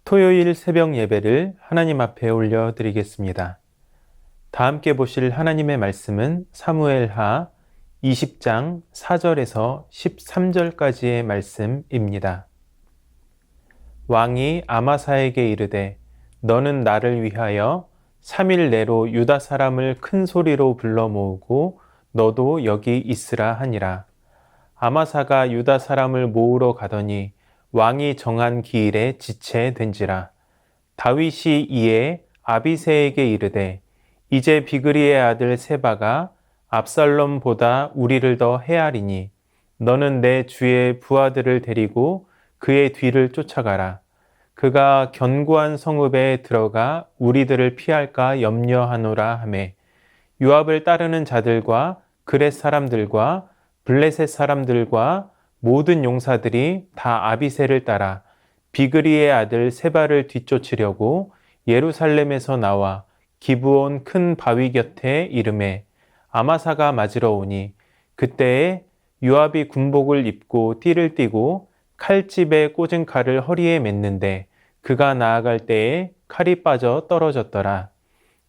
토요일 새벽 예배를 하나님 앞에 올려드리겠습니다. 다 함께 보실 하나님의 말씀은 사무엘하 20장 4절에서 13절까지의 말씀입니다. 왕이 아마사에게 이르되 너는 나를 위하여 3일 내로 유다 사람을 큰 소리로 불러 모으고 너도 여기 있으라 하니라. 아마사가 유다 사람을 모으러 가더니 왕이 정한 기일에 지체된지라. 다윗이 이에 아비새에게 이르되 이제 비그리의 아들 세바가 압살롬보다 우리를 더 해하리니 너는 내 주의 부하들을 데리고 그의 뒤를 쫓아가라. 그가 견고한 성읍에 들어가 우리들을 피할까 염려하노라 하매 요압을 따르는 자들과 그렛 사람들과 블레셋 사람들과 모든 용사들이 다 아비새를 따라 비그리의 아들 세바를 뒤쫓으려고 예루살렘에서 나와 기브온 큰 바위 곁에 이르매 아마사가 맞으러 오니 그때에 요압이 군복을 입고 띠를 띠고 칼집에 꽂은 칼을 허리에 맸는데 그가 나아갈 때에 칼이 빠져 떨어졌더라.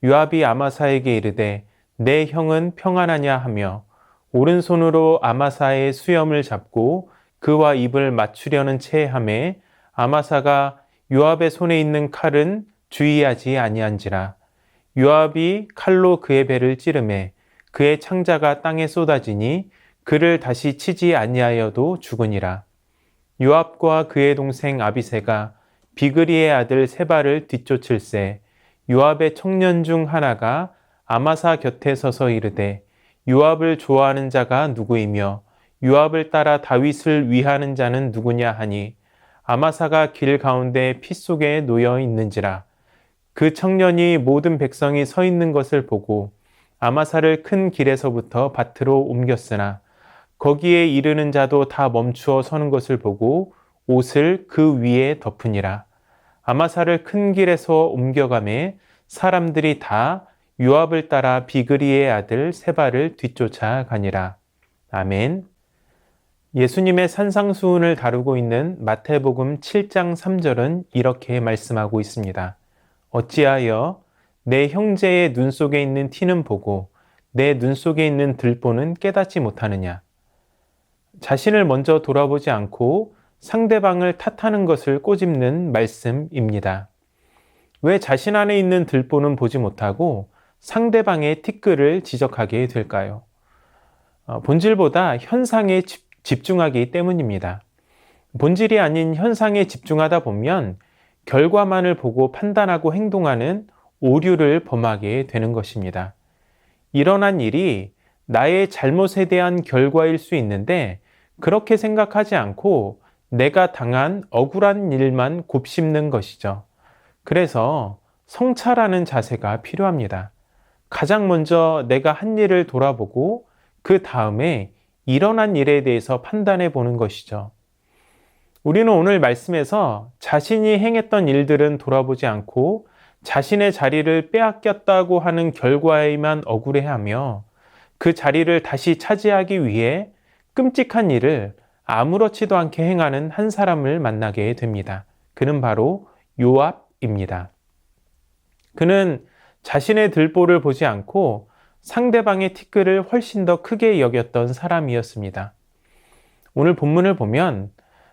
요압이 아마사에게 이르되 내 형은 평안하냐 하며 오른손으로 아마사의 수염을 잡고 그와 입을 맞추려는 채 하매 아마사가 요압의 손에 있는 칼은 주의하지 아니한지라. 요압이 칼로 그의 배를 찌르매 그의 창자가 땅에 쏟아지니 그를 다시 치지 아니하여도 죽으니라. 요압과 그의 동생 아비새가 비그리의 아들 세바를 뒤쫓을새 요압의 청년 중 하나가 아마사 곁에 서서 이르되 요압을 좋아하는 자가 누구이며 요압을 따라 다윗을 위하는 자는 누구냐 하니 아마사가 길 가운데 피 속에 놓여 있는지라. 그 청년이 모든 백성이 서 있는 것을 보고 아마사를 큰 길에서부터 밭으로 옮겼으나 거기에 이르는 자도 다 멈추어 서는 것을 보고 옷을 그 위에 덮으니라. 아마사를 큰 길에서 옮겨가매 사람들이 다 요압을 따라 비그리의 아들 세바를 뒤쫓아 가니라. 아멘. 예수님의 산상수훈을 다루고 있는 마태복음 7장 3절은 이렇게 말씀하고 있습니다. 어찌하여 내 형제의 눈 속에 있는 티는 보고 내 눈 속에 있는 들보는 깨닫지 못하느냐. 자신을 먼저 돌아보지 않고 상대방을 탓하는 것을 꼬집는 말씀입니다. 왜 자신 안에 있는 들보는 보지 못하고 상대방의 티끌을 지적하게 될까요? 본질보다 현상에 집중하기 때문입니다. 본질이 아닌 현상에 집중하다 보면 결과만을 보고 판단하고 행동하는 오류를 범하게 되는 것입니다. 일어난 일이 나의 잘못에 대한 결과일 수 있는데 그렇게 생각하지 않고 내가 당한 억울한 일만 곱씹는 것이죠. 그래서 성찰하는 자세가 필요합니다. 가장 먼저 내가 한 일을 돌아보고 그 다음에 일어난 일에 대해서 판단해 보는 것이죠. 우리는 오늘 말씀에서 자신이 행했던 일들은 돌아보지 않고 자신의 자리를 빼앗겼다고 하는 결과에만 억울해하며 그 자리를 다시 차지하기 위해 끔찍한 일을 아무렇지도 않게 행하는 한 사람을 만나게 됩니다. 그는 바로 요압입니다. 그는 자신의 들보를 보지 않고 상대방의 티끌을 훨씬 더 크게 여겼던 사람이었습니다. 오늘 본문을 보면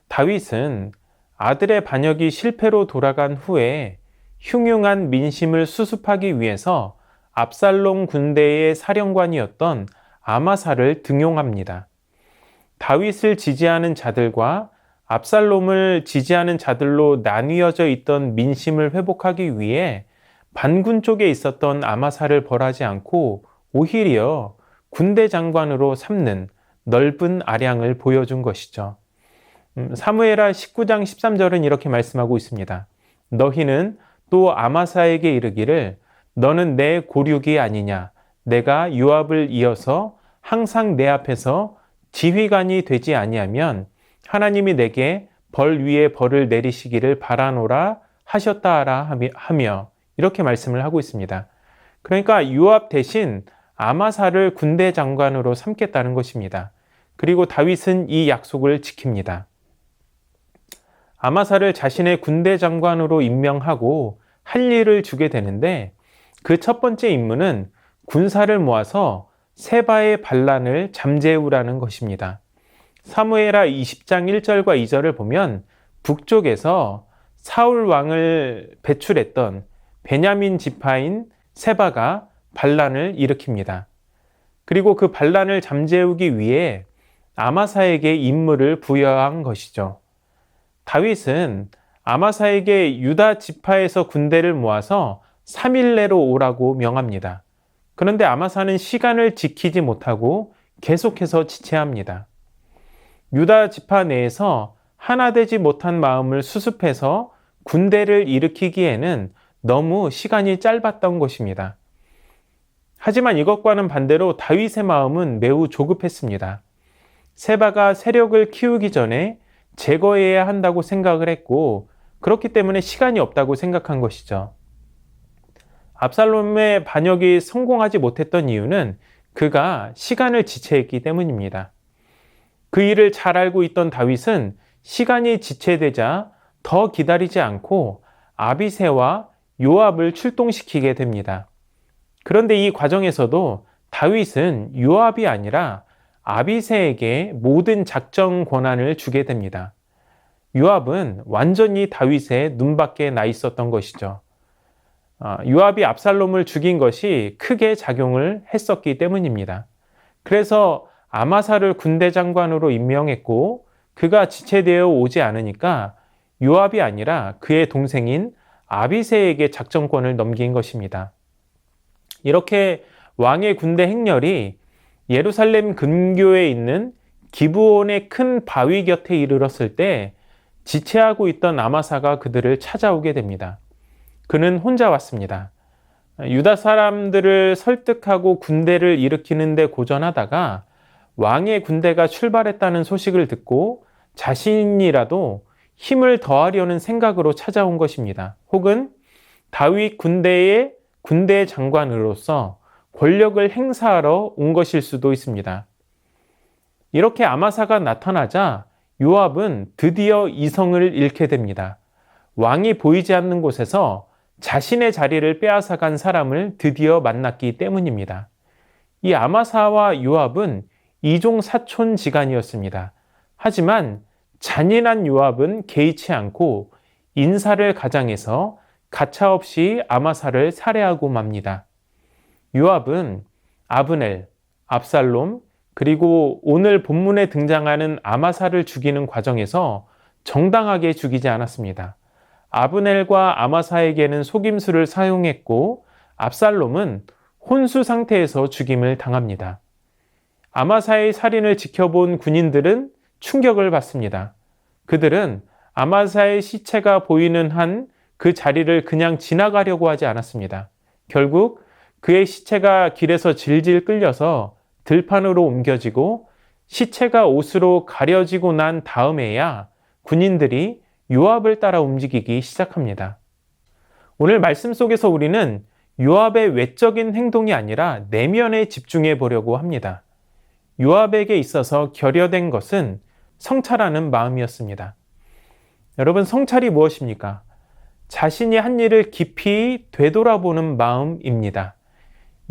다윗은 아들의 반역이 실패로 돌아간 후에 흉흉한 민심을 수습하기 위해서 압살롬 군대의 사령관이었던 아마사를 등용합니다. 다윗을 지지하는 자들과 압살롬을 지지하는 자들로 나뉘어져 있던 민심을 회복하기 위해 반군 쪽에 있었던 아마사를 벌하지 않고 오히려 군대 장관으로 삼는 넓은 아량을 보여준 것이죠. 사무엘하 19장 13절은 이렇게 말씀하고 있습니다. 너희는 또 아마사에게 이르기를 너는 내 고륙이 아니냐. 내가 요압을 이어서 항상 내 앞에서 지휘관이 되지 아니하면 하나님이 내게 벌 위에 벌을 내리시기를 바라노라 하셨다 하며 이렇게 말씀을 하고 있습니다. 그러니까 요압 대신 아마사를 군대 장관으로 삼겠다는 것입니다. 그리고 다윗은 이 약속을 지킵니다. 아마사를 자신의 군대 장관으로 임명하고 할 일을 주게 되는데 그 첫 번째 임무는 군사를 모아서 세바의 반란을 잠재우라는 것입니다. 사무엘하 20장 1절과 2절을 보면 북쪽에서 사울 왕을 배출했던 베냐민 지파인 세바가 반란을 일으킵니다. 그리고 그 반란을 잠재우기 위해 아마사에게 임무를 부여한 것이죠. 다윗은 아마사에게 유다 지파에서 군대를 모아서 3일 내로 오라고 명합니다. 그런데 아마사는 시간을 지키지 못하고 계속해서 지체합니다. 유다 지파 내에서 하나 되지 못한 마음을 수습해서 군대를 일으키기에는 너무 시간이 짧았던 것입니다. 하지만 이것과는 반대로 다윗의 마음은 매우 조급했습니다. 세바가 세력을 키우기 전에 제거해야 한다고 생각을 했고 그렇기 때문에 시간이 없다고 생각한 것이죠. 압살롬의 반역이 성공하지 못했던 이유는 그가 시간을 지체했기 때문입니다. 그 일을 잘 알고 있던 다윗은 시간이 지체되자 더 기다리지 않고 아비새와 요압을 출동시키게 됩니다. 그런데 이 과정에서도 다윗은 요압이 아니라 아비새에게 모든 작전 권한을 주게 됩니다. 요압은 완전히 다윗의 눈밖에 나 있었던 것이죠. 요압이 압살롬을 죽인 것이 크게 작용을 했었기 때문입니다. 그래서 아마사를 군대 장관으로 임명했고 그가 지체되어 오지 않으니까 요압이 아니라 그의 동생인 아비새에게 작전권을 넘긴 것입니다. 이렇게 왕의 군대 행렬이 예루살렘 근교에 있는 기브온의 큰 바위 곁에 이르렀을 때 지체하고 있던 아마사가 그들을 찾아오게 됩니다. 그는 혼자 왔습니다. 유다 사람들을 설득하고 군대를 일으키는 데 고전하다가 왕의 군대가 출발했다는 소식을 듣고 자신이라도 힘을 더하려는 생각으로 찾아온 것입니다. 혹은 다윗 군대의 군대 장관으로서 권력을 행사하러 온 것일 수도 있습니다. 이렇게 아마사가 나타나자 요압은 드디어 이성을 잃게 됩니다. 왕이 보이지 않는 곳에서 자신의 자리를 빼앗아간 사람을 드디어 만났기 때문입니다. 이 아마사와 요압은 이종 사촌 지간이었습니다. 하지만 잔인한 요압은 개의치 않고 인사를 가장해서 가차없이 아마사를 살해하고 맙니다. 요압은 아브넬, 압살롬, 그리고 오늘 본문에 등장하는 아마사를 죽이는 과정에서 정당하게 죽이지 않았습니다. 아브넬과 아마사에게는 속임수를 사용했고 압살롬은 혼수 상태에서 죽임을 당합니다. 아마사의 살인을 지켜본 군인들은 충격을 받습니다. 그들은 아마사의 시체가 보이는 한 그 자리를 그냥 지나가려고 하지 않았습니다. 결국 그의 시체가 길에서 질질 끌려서 들판으로 옮겨지고 시체가 옷으로 가려지고 난 다음에야 군인들이 요압을 따라 움직이기 시작합니다. 오늘 말씀 속에서 우리는 요압의 외적인 행동이 아니라 내면에 집중해 보려고 합니다. 요압에게 있어서 결여된 것은 성찰하는 마음이었습니다. 여러분, 성찰이 무엇입니까? 자신이 한 일을 깊이 되돌아보는 마음입니다.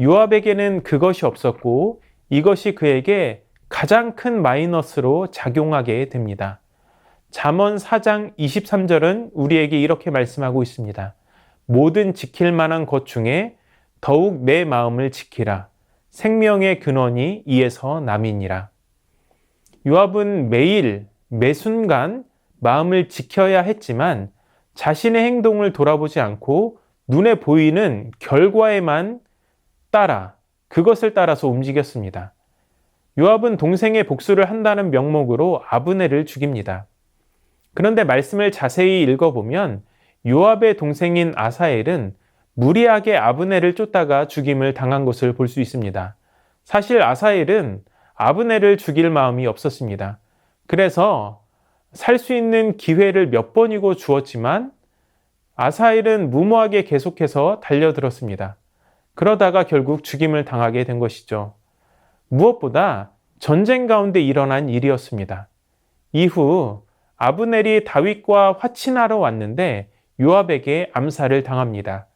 요압에게는 그것이 없었고 이것이 그에게 가장 큰 마이너스로 작용하게 됩니다. 잠언 4장 23절은 우리에게 이렇게 말씀하고 있습니다. 모든 지킬 만한 것 중에 더욱 내 마음을 지키라. 생명의 근원이 이에서 남이니라. 요압은 매일 매순간 마음을 지켜야 했지만 자신의 행동을 돌아보지 않고 눈에 보이는 결과에만 그것을 따라서 움직였습니다. 요압은 동생의 복수를 한다는 명목으로 아브넬을 죽입니다. 그런데 말씀을 자세히 읽어보면 요압의 동생인 아사엘은 무리하게 아브넬을 쫓다가 죽임을 당한 것을 볼 수 있습니다. 사실 아사엘은 아브넬을 죽일 마음이 없었습니다. 그래서 살 수 있는 기회를 몇 번이고 주었지만 아사엘은 무모하게 계속해서 달려들었습니다. 그러다가 결국 죽임을 당하게 된 것이죠. 무엇보다 전쟁 가운데 일어난 일이었습니다. 이후 아브넬이 다윗과 화친하러 왔는데 요압에게 암살을 당합니다.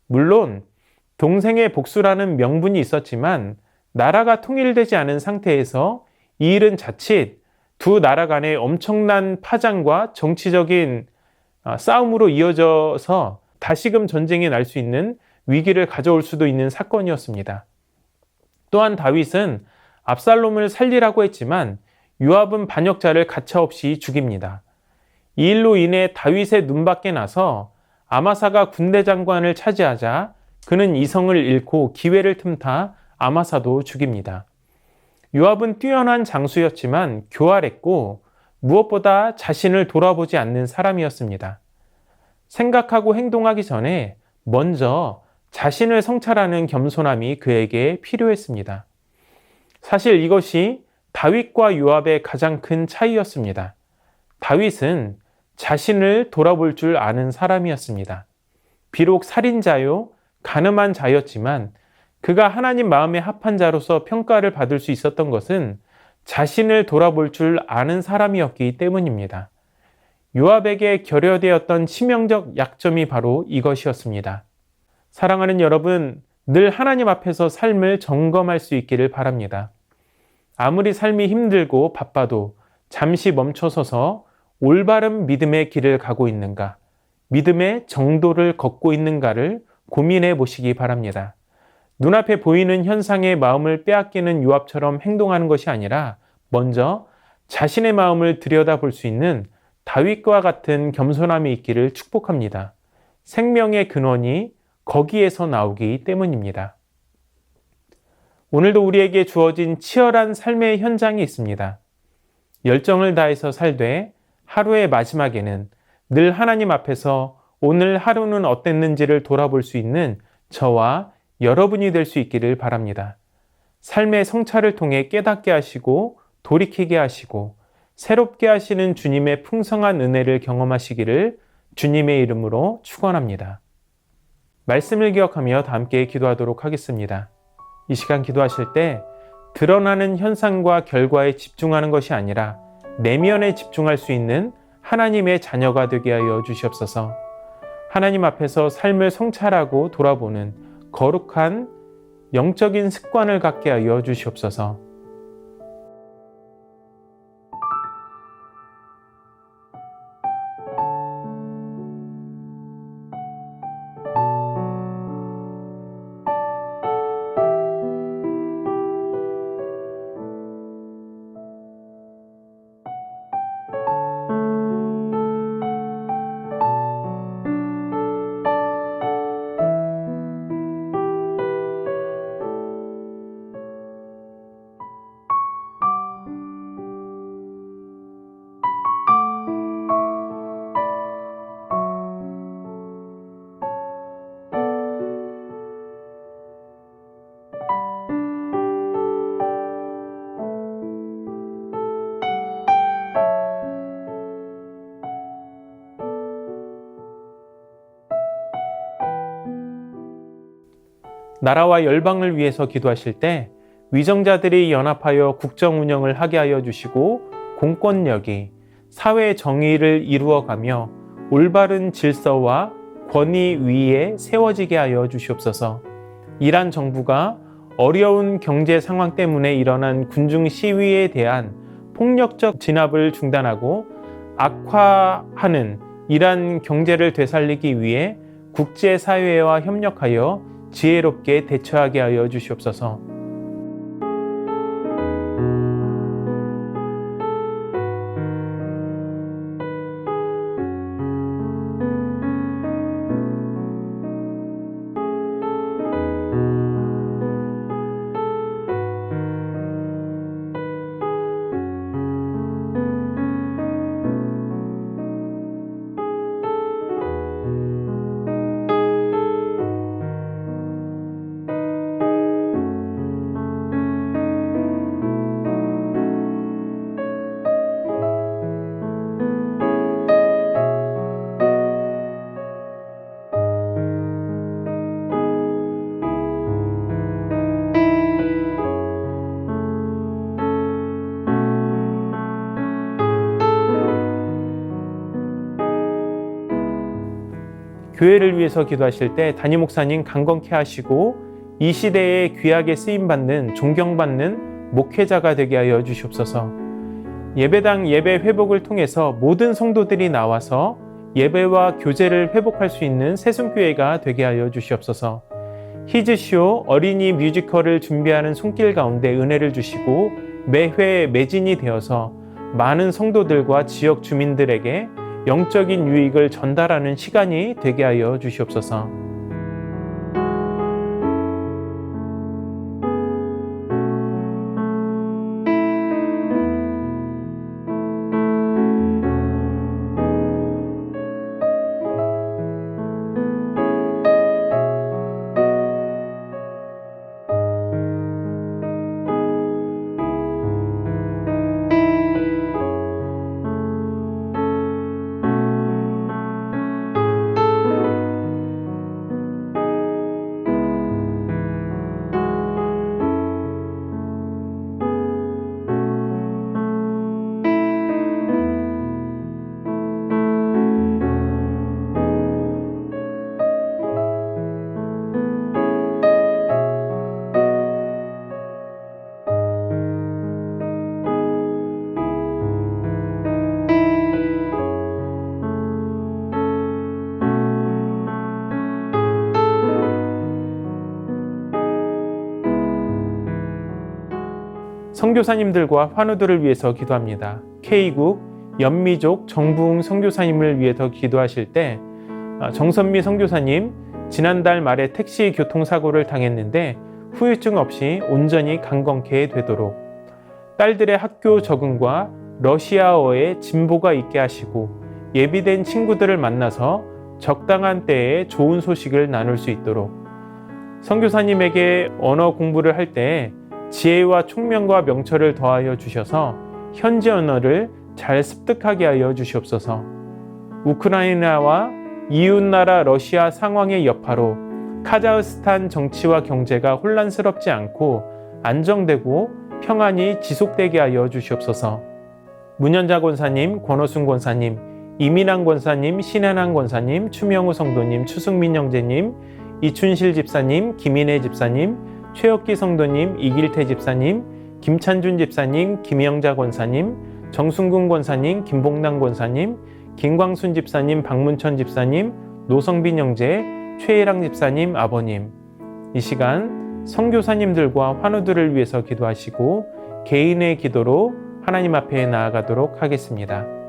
물론 동생의 복수라는 명분이 있었지만 나라가 통일되지 않은 상태에서 이 일은 자칫 두 나라 간의 엄청난 파장과 정치적인 싸움으로 이어져서 다시금 전쟁이 날 수 있는 위기를 가져올 수도 있는 사건이었습니다. 또한 다윗은 압살롬을 살리라고 했지만 요압은 반역자를 가차없이 죽입니다. 이 일로 인해 다윗의 눈밖에 나서 아마사가 군대 장관을 차지하자 그는 이성을 잃고 기회를 틈타 아마사도 죽입니다. 요압은 뛰어난 장수였지만 교활했고 무엇보다 자신을 돌아보지 않는 사람이었습니다. 생각하고 행동하기 전에 먼저 자신을 성찰하는 겸손함이 그에게 필요했습니다. 사실 이것이 다윗과 요압의 가장 큰 차이였습니다. 다윗은 자신을 돌아볼 줄 아는 사람이었습니다. 비록 살인자요, 간음한 자였지만 그가 하나님 마음에 합한 자로서 평가를 받을 수 있었던 것은 자신을 돌아볼 줄 아는 사람이었기 때문입니다. 요압에게 결여되었던 치명적 약점이 바로 이것이었습니다. 사랑하는 여러분, 늘 하나님 앞에서 삶을 점검할 수 있기를 바랍니다. 아무리 삶이 힘들고 바빠도 잠시 멈춰서서 올바른 믿음의 길을 가고 있는가, 믿음의 정도를 걷고 있는가를 고민해 보시기 바랍니다. 눈앞에 보이는 현상에 마음을 빼앗기는 요압처럼 행동하는 것이 아니라 먼저 자신의 마음을 들여다볼 수 있는 다윗과 같은 겸손함이 있기를 축복합니다. 생명의 근원이 거기에서 나오기 때문입니다. 오늘도 우리에게 주어진 치열한 삶의 현장이 있습니다. 열정을 다해서 살되 하루의 마지막에는 늘 하나님 앞에서 오늘 하루는 어땠는지를 돌아볼 수 있는 저와 여러분이 될 수 있기를 바랍니다. 삶의 성찰을 통해 깨닫게 하시고 돌이키게 하시고 새롭게 하시는 주님의 풍성한 은혜를 경험하시기를 주님의 이름으로 축원합니다. 말씀을 기억하며 다 함께 기도하도록 하겠습니다. 이 시간 기도하실 때 드러나는 현상과 결과에 집중하는 것이 아니라 내면에 집중할 수 있는 하나님의 자녀가 되게 하여 주시옵소서. 하나님 앞에서 삶을 성찰하고 돌아보는 거룩한 영적인 습관을 갖게 하여 주시옵소서. 나라와 열방을 위해서 기도하실 때 위정자들이 연합하여 국정 운영을 하게 하여 주시고 공권력이 사회 정의를 이루어가며 올바른 질서와 권위 위에 세워지게 하여 주시옵소서. 이란 정부가 어려운 경제 상황 때문에 일어난 군중 시위에 대한 폭력적 진압을 중단하고 악화하는 이란 경제를 되살리기 위해 국제사회와 협력하여 지혜롭게 대처하게 하여 주시옵소서. 교회를 위해서 기도하실 때 담임 목사님 강건케 하시고 이 시대에 귀하게 쓰임받는 존경받는 목회자가 되게 하여 주시옵소서. 예배당 예배 회복을 통해서 모든 성도들이 나와서 예배와 교제를 회복할 수 있는 새순교회가 되게 하여 주시옵소서. 히즈쇼 어린이 뮤지컬을 준비하는 손길 가운데 은혜를 주시고 매회 매진이 되어서 많은 성도들과 지역 주민들에게 영적인 유익을 전달하는 시간이 되게 하여 주시옵소서. 선교사님들과 환우들을 위해서 기도합니다. K국 연미족 정부웅 선교사님을 위해서 기도하실 때 정선미 선교사님 지난달 말에 택시 교통사고를 당했는데 후유증 없이 온전히 강건케 되도록 딸들의 학교 적응과 러시아어에 진보가 있게 하시고 예비된 친구들을 만나서 적당한 때에 좋은 소식을 나눌 수 있도록 선교사님에게 언어 공부를 할 때 지혜와 총명과 명철을 더하여 주셔서 현지 언어를 잘 습득하게 하여 주시옵소서. 우크라이나와 이웃나라 러시아 상황의 여파로 카자흐스탄 정치와 경제가 혼란스럽지 않고 안정되고 평안이 지속되게 하여 주시옵소서. 문현자 권사님, 권호순 권사님, 이민환 권사님, 신한환 권사님, 추명우 성도님, 추승민 형제님, 이춘실 집사님, 김인혜 집사님, 최혁기 성도님, 이길태 집사님, 김찬준 집사님, 김영자 권사님, 정순근 권사님, 김봉남 권사님, 김광순 집사님, 박문천 집사님, 노성빈 형제, 최혜랑 집사님, 아버님. 이 시간 선교사님들과 환우들을 위해서 기도하시고 개인의 기도로 하나님 앞에 나아가도록 하겠습니다.